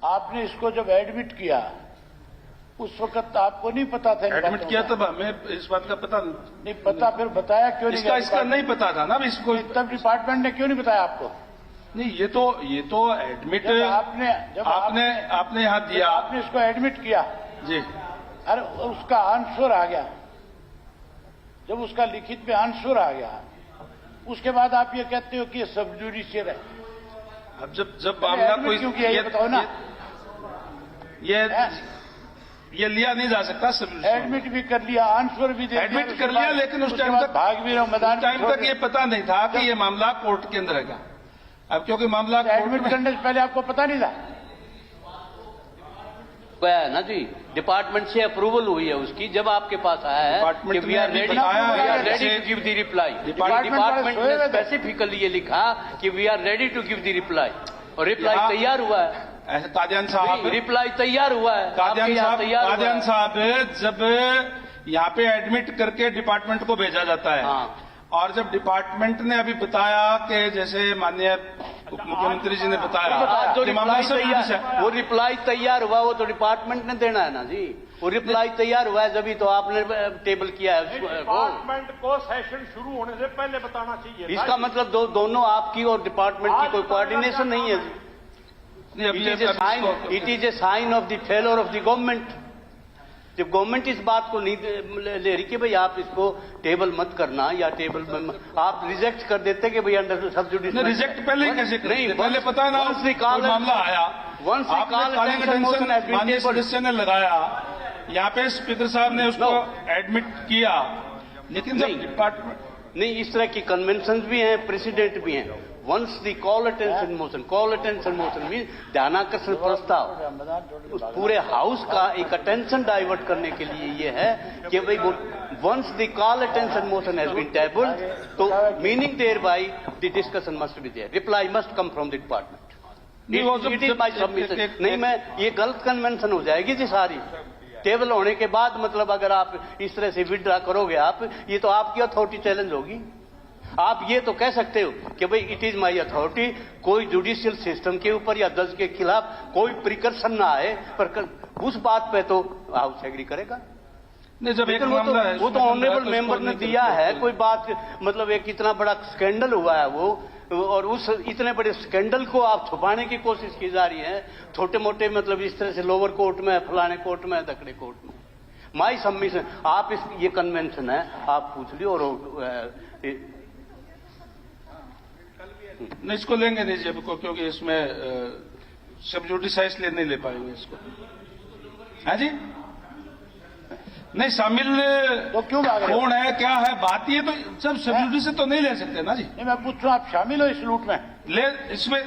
आपने इसको जब एडमिट किया उस वक्त आपको नहीं पता था? एडमिट किया तब हमें इस बात का पता नहीं पता, फिर बताया क्यों नहीं? इसका नहीं पता था ना इसको। तब डिपार्टमेंट ने क्यों नहीं बताया आपको? नहीं, ये तो एडमिट आपने यहाँ दिया, आपने इसको एडमिट किया जी, अरे उसका आंसर आ गया, जब उसका लिखित में आंसर आ गया उसके बाद आप ये कहते हो कि ये सब जुडिशियल है। अब जब मामला कोई क्यों किया ये बताओ ना। ये लिया नहीं जा सकता सब। एडमिट भी कर लिया, आंसर भी दे दिया, एडमिट कर लिया, लेकिन उस टाइम तक भाग भी रहा मैदान, टाइम तक ये पता नहीं था कि ये मामला कोर्ट के अंदर रहेगा। अब क्योंकि मामला एडमिट करने से पहले आपको पता नहीं था? है ना जी, डिपार्टमेंट से अप्रूवल हुई है उसकी, जब आपके पास आया है कि we are ready to give the reply. Department ने स्पेसिफिकली ये लिखा कि we are ready to give the reply, और रिप्लाई तैयार हुआ है। ऐसे कादियान साहब, रिप्लाई तैयार हुआ है, कादियान साहब जब यहाँ पे एडमिट करके डिपार्टमेंट को भेजा जाता है, और जब डिपार्टमेंट ने अभी बताया कि जैसे माननीय मुख्यमंत्री जी ने बताया जो वो रिप्लाई तैयार हुआ, वो तो डिपार्टमेंट ने देना है ना जी। वो रिप्लाई तैयार हुआ है, जब तो आपने टेबल किया है। डिपार्टमेंट को सेशन शुरू होने से पहले बताना चाहिए। इसका मतलब दोनों आपकी और डिपार्टमेंट की कोई कोऑर्डिनेशन नहीं है जी। It is a sign of the failure of the government. जब गवर्नमेंट इस बात को नहीं ले रही कि भाई आप इसको टेबल मत करना, या टेबल में आप रिजेक्ट कर देते कि भाई अंडर सब्सिडी। रिजेक्ट पहले ही कैसे नहीं, पहले पता ना मामला आया, माननीय सदस्य ने लगाया, यहाँ पे स्पीकर साहब ने उसको एडमिट किया, लेकिन जब डिपार्टमेंट नहीं, इस तरह की कन्वेंशन भी हैं, प्रेसिडेंट भी हैं। Once the call attention motion mean ध्यानाकर्षण प्रस्ताव, उस पूरे हाउस का एक अटेंशन डाइवर्ट करने के लिए ये है कि भाई once the call attention motion has been tabled, तो meaning thereby the discussion must be there, reply must come from the department. It is by submission. नहीं, मैं ये गलत कन्वेंशन हो जाएगी जी सारी। टेबल होने के बाद मतलब अगर आप इस तरह से विड्रा करोगे आप, ये तो आपकी अथॉरिटी चैलेंज होगी। आप ये तो कह सकते हो कि भाई इट इज माई अथॉरिटी, कोई जुडिशियल सिस्टम के ऊपर या जज के खिलाफ कोई प्रिकर्शन ना आए, पर उस बात पे तो हाउस एग्री करेगा। नहीं, जब एक मामला है वो तो ऑनरेबल मेंबर ने दिया है, कोई बात मतलब एक इतना बड़ा स्कैंडल हुआ है वो, और उस इतने बड़े स्कैंडल को आप छुपाने की कोशिश की जा रही है छोटे मोटे मतलब इस तरह से लोअर कोर्ट में, फलाने कोर्ट में, दक्षिणी कोर्ट में। माई सबमिशन, आप ये कन्वेंशन है, आप पूछ लियो। और नहीं, इसको लेंगे नहीं जब को, क्योंकि इसमें सब जुडिसाइज इसलिए नहीं ले पाएंगे इसको। है जी, नहीं शामिल तो क्यों कौन है क्या है बात, ये तो जब सब जुडिस तो नहीं ले सकते ना जी। नहीं, मैं पूछ रहा हूं आप शामिल हो इस लूट में? ले, इसमें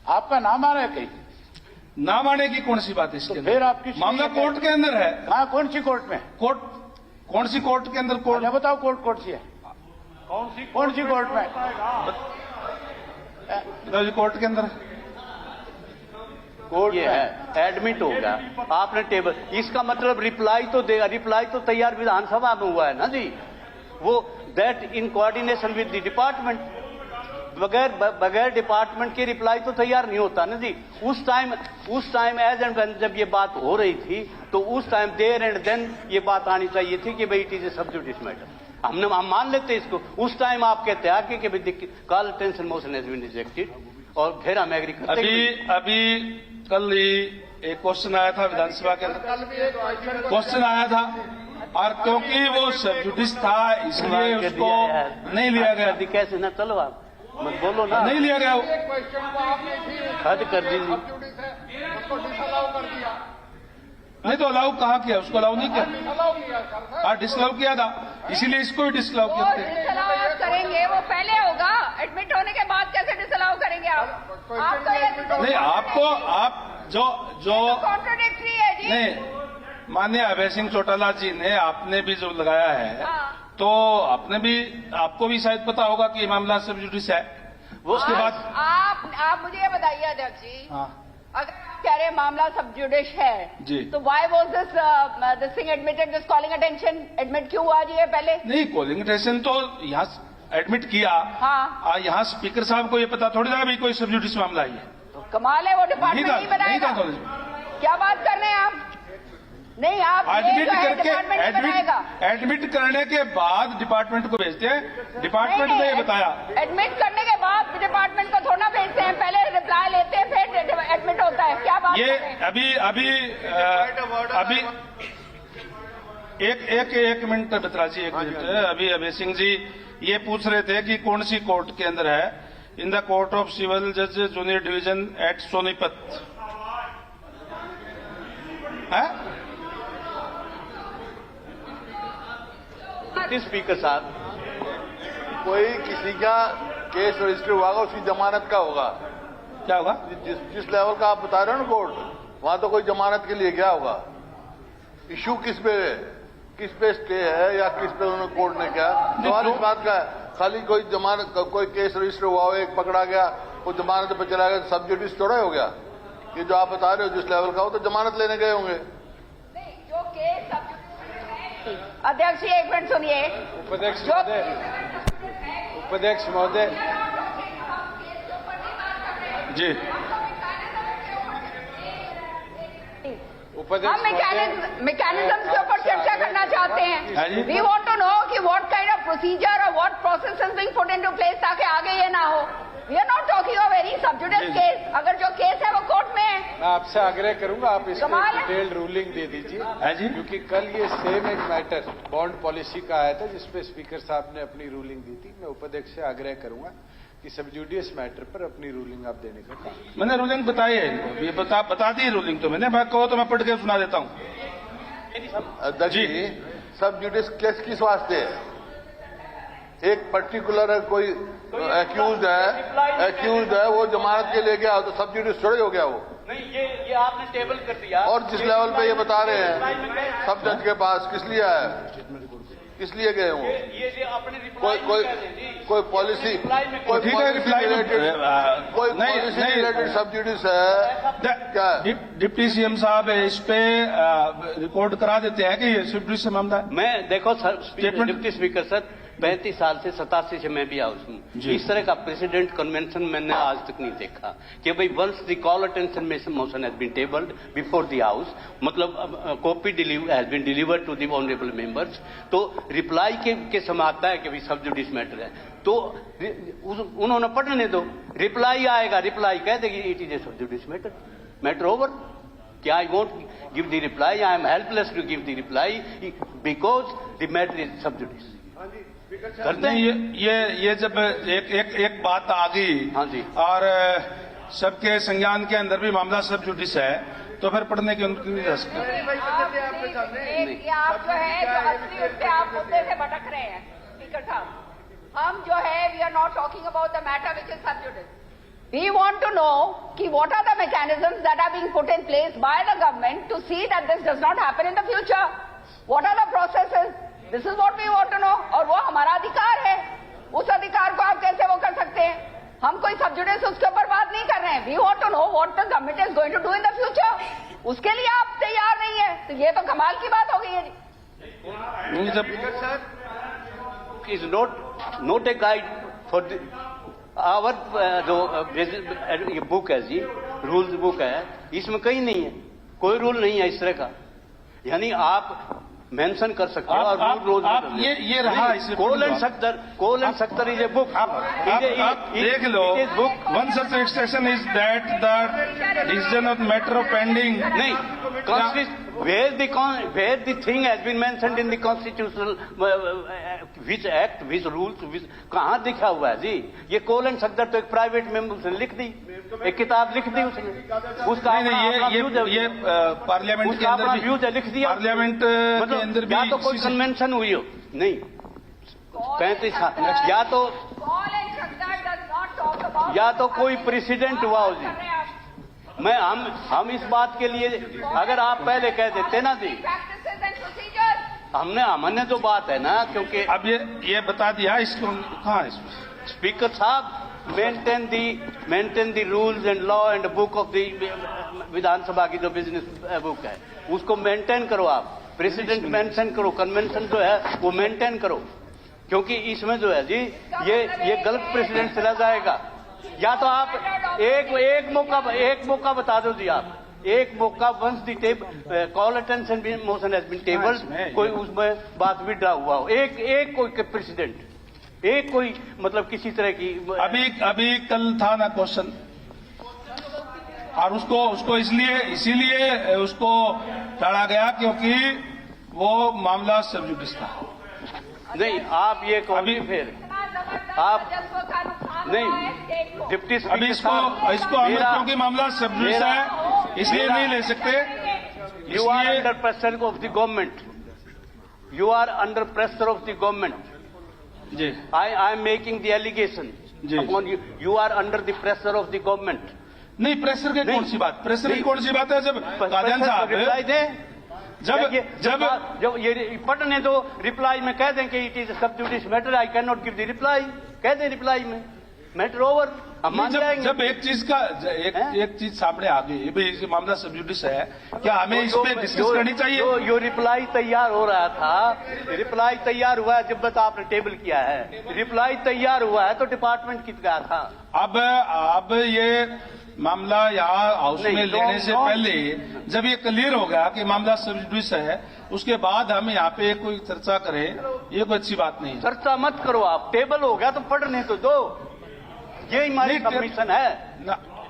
आपका नाम आ रहा है कहीं? नाम आने की कौन सी बात है इसके? तो फिर आपकी मामला कोर्ट के अंदर है। हाँ, कौन सी कोर्ट में? कौन सी कोर्ट के अंदर? कोर्ट बताओ, कोर्ट सी है? कौन सी कोर्ट में? कोर्ट के अंदर कोर्ट ये है, एडमिट होगा आपने टेबल, इसका मतलब रिप्लाई तो देगा। रिप्लाई तो तैयार विधानसभा में हुआ है ना जी, वो that in coordination with the department. बगैर डिपार्टमेंट के रिप्लाई तो तैयार नहीं होता ना जी। उस टाइम एज एंड व्हेन जब ये बात हो रही थी, तो उस टाइम देयर एंड देन ये बात आनी चाहिए थी कि भाई इट इज ए सब जुडिस मैटर। हम मान लेते इसको। उस टाइम आप कहते हैं कि call attention motion has been rejected, और फिर हम एग्री करते हैं। अभी कल ही एक क्वेश्चन आया था विधानसभा के अंदर, क्वेश्चन आया था, और क्योंकि वो सब जुडिस था इसलिए उसको नहीं लिया गया। कैसे ना, चलो आप मत बोलो ना, नहीं लिया गया, हद कर दीजिए। नहीं तो अलाउ कहाँ किया, उसको अलाउ नहीं किया। हाँ, डिसअलाउ किया था, इसीलिए इसको भी डिसअलाउ किया। डिसअलाउ करेंगे वो पहले होगा, एडमिट होने के बाद कैसे डिसअलाउ करेंगे आप? नहीं, आपको आप जो कॉन्ट्रोडिक्टरी है जी। नहीं, माननीय अभय सिंह चौटाला जी ने आपने भी जो लगाया है, तो आपको भी शायद पता होगा कि मामला सब जुडिस है। वो उसके बाद आप मुझे ये बताइए अध्यक्ष जी, अगर कह रहे मामला सब जुडिश है जी, तो why was this thing admitted, this calling attention admit क्यों हुआ जी? ये पहले नहीं, कॉलिंग अटेंशन तो यहाँ एडमिट किया। हाँ, यहाँ स्पीकर साहब को ये पता थोड़ी ना भी कोई सब जुडिस मामला ही है। तो कमाल है, वो डिपार्टमेंट नहीं नहीं था बनाएगा। क्या बात कर रहे हैं आप? नहीं, आप एडमिट करके डिपार्टमेंट नहीं बनाएगा। एडमिट करने के बाद डिपार्टमेंट को भेजते हैं, डिपार्टमेंट ने ये बताया। एडमिट करने के बाद डिपार्टमेंट को थोड़ा भेजते हैं, पहले रिप्लाई लेते हैं फिर एडमिट होता है। क्या बात ये कर रहे हैं? अभी एक मिनट बत्रा जी, एक मिनट। अभी अभय सिंह जी ये पूछ रहे थे कि कौन सी कोर्ट के अंदर है। In the court of civil जज जूनियर डिवीजन एट सोनीपत है। स्पीकर साहब, कोई किसी का केस रजिस्टर हुआ उसकी जमानत का होगा। क्या होगा? जिस लेवल का आप बता रहे हो ना कोर्ट, वहां तो कोई जमानत के लिए क्या होगा? इशू किस पे स्टे है या किस पे उन्होंने कोर्ट ने क्या सवाल इस बात का है। खाली कोई जमानत कोई केस रजिस्टर हुआ हो, एक पकड़ा गया, वो जमानत पे चला गया, सब जुडिस थोड़ा हो गया। ये जो आप बता रहे हो जिस लेवल का हो तो जमानत लेने गए होंगे। नहीं, जो केस अध्यक्ष जी एक मिनट सुनिए। उपाध्यक्ष महोदय जी, हम मैकेनिज्म के ऊपर चर्चा करना चाहते हैं। वी वांट टू नो कि व्हाट काइंड ऑफ प्रोसीजर और what process is being put into place ताकि आगे ये ना हो। We are not talking of any sub judice case. अगर जो केस है वो कोर्ट में है। मैं आपसे आग्रह करूंगा आप इसको कमाल है। डिटेल्ड रूलिंग दे दीजिए, जी। क्योंकि कल ये सेम एक मैटर बॉन्ड पॉलिसी का आया था जिसपे स्पीकर साहब ने अपनी रूलिंग दी थी। मैं उपाध्यक्ष से आग्रह करूंगा कि सब जुडियस मैटर पर अपनी रूलिंग आप देने का काम। मैंने रूलिंग बताई है इनको, ये बता दी रूलिंग तो मैंने। मैं कहो तो मैं पढ़ के सुना देता हूँ। अध्यक्ष जी, सब जुडिस केस किस वास्ते है? एक पर्टिकुलर कोई एक्यूज है वो जमानत के लिए गया तो सब जुडिस थोड़े हो गया वो। नहीं, ये आपने टेबल कर दिया। और जिस लेवल पे ये बता रहे हैं सब जज के पास किस लिए आया, किस लिए गए वो? ये अपने कोई पॉलिसी ठीक है, रिप्लाई कोई पॉलिसी रिलेटेड सब जुडिस है क्या? डिप्टी सीएम साहब इस पे रिपोर्ट करा देते हैं कि ये स्विफ्ट से मामला है। मैं देखो sir, Statement- deputy speaker sir, 35 साल से 87 से मैं भी हाउस हूँ। इस तरह का प्रेसिडेंट कन्वेंशन मैंने आज तक नहीं देखा कि भाई once the call attention motion has been tabled before the house, मतलब copy has been delivered to the honourable members, तो रिप्लाई के समाता है कि भाई सब जुडिस मैटर है, तो उन्होंने पढ़ने दो, रिप्लाई आएगा, रिप्लाई कह देगी इट इज ए सब जुडिस मैटर ओवर। क्या I won't give the reply, I am helpless to give the reply because the matter is sub judice. करते हैं ये जब एक बात आ गई, हाँ जी, और सबके संज्ञान के अंदर भी मामला सब जुडिस है, तो फिर पढ़ने की उनकी नहीं जा सकती। आप जो है जो असली उस पे आप मुद्दे से भटक रहे हैं स्पीकर साहब। हम जो है we are not talking about the matter which is sub judice. We want to know कि what are the mechanisms that are being put in place by the government to see that this does not happen in the future. What are the processes? This is what we want to know. और वो हमारा अधिकार है, उस अधिकार को आप कैसे वो कर सकते हैं? हम कोई सब जुडिस उसके ऊपर बात नहीं कर रहे हैं। We want to know what the government is going to do in the future. उसके लिए आप तैयार नहीं है, तो ये तो कमाल की बात हो गई है जी। is not a guide for the our जो ये बुक है जी, रूल्स बुक है, इसमें कहीं नहीं है, कोई रूल नहीं है इस तरह का। यानी आप मेंशन कर सकते हो और रूल ये रहा इसे Kaul and Shakdher is a book. आप देख लो, one such extension is that the decision of matter of pending. नहीं, where the thing has been mentioned in the constitutional which act, which rules, कहाँ लिखा हुआ है जी? ये कोल एंड सक्तर तो एक प्राइवेट मेंबर उसने लिख दी, एक किताब लिख दी उसने, उसका ये पार्लियामेंट के अंदर व्यूज है, लिख दिया पार्लियामेंट के अंदर भी। या तो कोई कन्वेंशन हुई हो, नहीं 35 या तो कोई प्रेसिडेंट हुआ हो जी। हम इस बात के लिए, अगर आप पहले कह देते ना जी, हमने जो बात है ना, क्योंकि अब ये बता दिया इसको कहाँ है स्पीकर साहब, maintain the rules and law and book of the विधानसभा की जो बिजनेस बुक है उसको मेंटेन करो आप, प्रेसिडेंट मेंशन करो, कन्वेंशन जो है वो मेंटेन करो, क्योंकि इसमें जो है जी ये गलत प्रेसिडेंट चला जाएगा या तो आप एक मौका बता दो जी, आप एक मौका, once the table call attention motion has been tabled, कोई उसमें बात विड्रा हुआ हो, एक कोई प्रेसिडेंट, एक कोई मतलब किसी तरह की। अभी कल था ना क्वेश्चन, और उसको इसीलिए उसको टाला गया क्योंकि वो मामला सब जुडिस था। नहीं, आप ये कहो अभी फिर आप नहीं डिप्टी अभी इसको हम क्योंकि मामला सब जुडिस है इसलिए नहीं ले सकते। You are under pressure of the government, you are under pressure of the government जी। I am making the allegation upon you, you are under the pressure of the government. नहीं, प्रेशर की कौन सी बात, प्रेशर की कौन सी बात है? जब कादियान साहब रिप्लाई दें, जब ये पढ़ने दो, रिप्लाई में कह दें कि it is sub जुडिस matter, I can not give the reply, कह दें रिप्लाई में मैटर ओवर, हम मान जाएंगे। जब एक चीज सामने आ गई, भाई ये मामला सब जुडिस है, क्या हमें इस पे डिस्कस करनी चाहिए? जो रिप्लाई तैयार हो रहा था, रिप्लाई तैयार हुआ है जब बस आपने टेबल किया है, रिप्लाई तैयार हुआ है तो डिपार्टमेंट कित गया था। अब ये मामला यहाँ हाउस में लेने से पहले जब ये क्लियर हो गया कि मामला सब जुडिस है, उसके बाद हम यहाँ पे कोई चर्चा करें, ये कोई अच्छी बात नहीं है। चर्चा मत करो आप, टेबल हो गया तो पढ़ने तो दो, ये हमारी कमीशन है।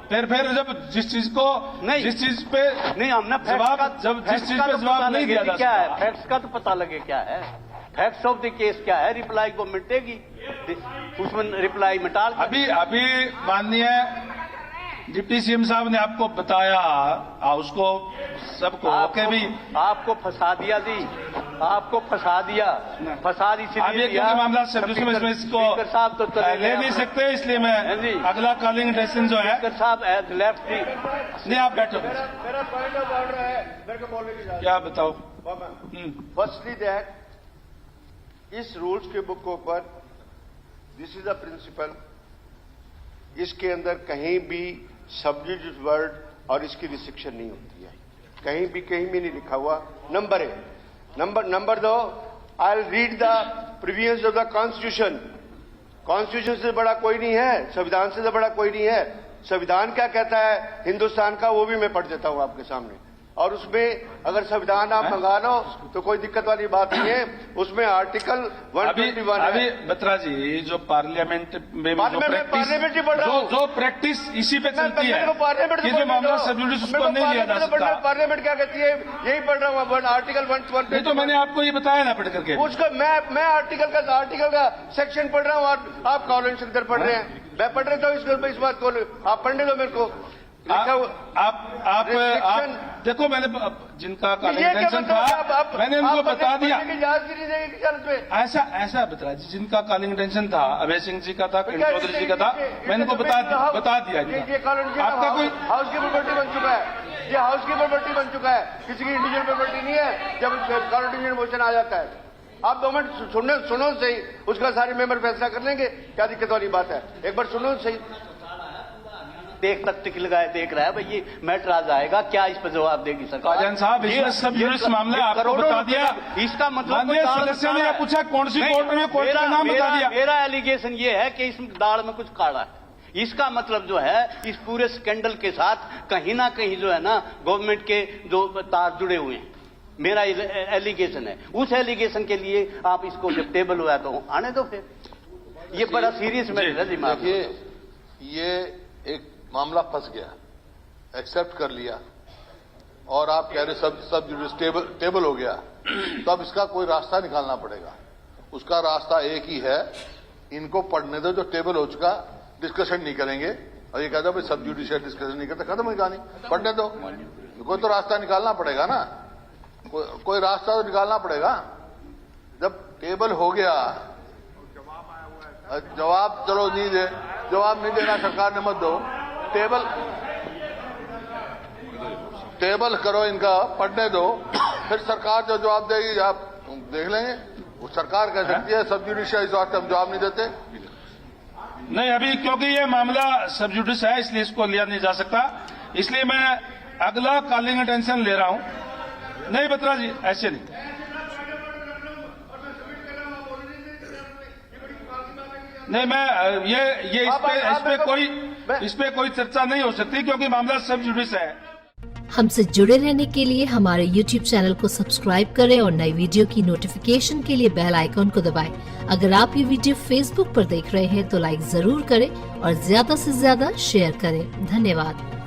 फिर जब जिस चीज पे नहीं हमने जिस चीज पे जवाब नहीं दिया क्या है, फैक्ट्स का तो पता लगे क्या है, फैक्ट्स ऑफ द केस क्या है, रिप्लाई को मिटेगी, उसमें रिप्लाई मिटा। अभी माननीय डिप्टी सीएम साहब ने आपको बताया, उसको सबको भी आपको फंसा दिया दी, आपको फंसा दिया, फंसा इसलिए मामला सब जुडिस में इसको साहब तो ले नहीं सकते, इसलिए मैं अगला कॉलिंग अटेंशन जो है साहब लेफ्ट नहीं, आप बैठो। मेरा पॉइंट ऑफ ऑर्डर है, मेरे को बोलने की इजाजत। क्या बताओ? फर्स्टली दैट इस रूल्स के बुक के ऊपर दिस इज द प्रिंसिपल, इसके अंदर कहीं भी सब जुडिस वर्ड और इसकी रिस्ट्रिक्शन नहीं होती है, कहीं भी नहीं लिखा हुआ। Number 1, number 2, I will read the provisions of the constitution. Constitution से बड़ा कोई नहीं है, संविधान से बड़ा कोई नहीं है। संविधान क्या कहता है हिंदुस्तान का, वो भी मैं पढ़ देता हूं आपके सामने, और उसमें अगर संविधान आप मंगा लो तो कोई दिक्कत वाली बात नहीं है। उसमें आर्टिकल 121 अभी बत्रा जी जो पार्लियामेंट में जो प्रैक्टिस इसी पे चलती है कि जो मामला सब जुडिस उसको नहीं लिया जा सकता। पार्लियामेंट क्या कहती है यही पढ़ रहा हूँ, आर्टिकल 121। नहीं तो मैंने आपको ये बताया ना पढ़ करके, उसको मैं आर्टिकल का सेक्शन पढ़ रहा हूँ और आप कॉलोनी शंकर पढ़ रहे हैं, मैं पढ़ रहा हूँ इस बात को, आप पढ़ने दो मेरे को। आप देखो, मैंने जिनका कॉलिंग था मैंने उनको बता दिया। ऐसा बता जी, जिनका कॉलिंग टेंशन था अभय सिंह जी का था, किरण चौधरी जी का था, मैंने उनको बता दिया। आपका कोई हाउस की प्रॉपर्टी बन चुका है, ये हाउस की प्रॉपर्टी बन चुका है, किसी की इंडिविजुअल प्रॉपर्टी नहीं है। जब कॉन्स्टिट्यूशन मोशन आ जाता है, आप 2 मिनट सुनो सही, उसका सारे मेंबर फैसला कर लेंगे, क्या दिक्कत वाली बात है, एक बार सुनो सही। देख तक टिक लगाए देख रहा है भाई, ये मैटर आ जाएगा, क्या इस पर जवाब देगी सरकार? कादियान साहब, इसमें सब जुडिस मामला आपको बता दिया, इसका मतलब सदस्य ने पूछा कौन सी कोर्ट में, कोर्ट का नाम बता दिया। मेरा एलिगेशन ये है कि इस दाल में कुछ काढ़ा है, इसका मतलब जो है इस पूरे स्कैंडल के साथ कहीं ना कहीं जो है ना गवर्नमेंट के जो तार जुड़े हुए हैं, मेरा एलिगेशन है। उस एलिगेशन के लिए आप इसको जब टेबल हुआ तो आने दो, फिर ये बड़ा सीरियस मैटर है। देखिए, ये एक मामला फंस गया, एक्सेप्ट कर लिया, और आप कह रहे सब जुडिस टेबल हो गया, तो अब इसका कोई रास्ता निकालना पड़ेगा। उसका रास्ता एक ही है, इनको पढ़ने दो, जो टेबल हो चुका डिस्कशन नहीं करेंगे, और ये कहता भाई सब जुडिशियल डिस्कशन नहीं करते, खत्म हो कहानी, पढ़ने दो। कोई तो रास्ता निकालना पड़ेगा ना, कोई रास्ता तो निकालना पड़ेगा। जब टेबल हो गया, जवाब चलो नहीं दे, जवाब नहीं देना सरकार ने मत दो, टेबल करो, इनका पढ़ने दो, फिर सरकार जो जवाब देगी आप देख लेंगे। वो सरकार कह सकती है सब जुडिशियल, इस वास्ते हम जवाब नहीं देते। नहीं, अभी क्योंकि ये मामला सब जुडिस है इसलिए इसको लिया नहीं जा सकता, इसलिए मैं अगला कॉलिंग अटेंशन ले रहा हूं। नहीं बत्रा जी, ऐसे नहीं। नहीं, मैं ये इस पे कोई चर्चा नहीं हो सकती क्योंकि मामला सब जुडिस है। हमसे जुड़े रहने के लिए हमारे YouTube चैनल को सब्सक्राइब करें और नई वीडियो की नोटिफिकेशन के लिए बेल आइकॉन को दबाएं। अगर आप ये वीडियो Facebook पर देख रहे हैं तो लाइक जरूर करें और ज्यादा से ज्यादा शेयर करें। धन्यवाद।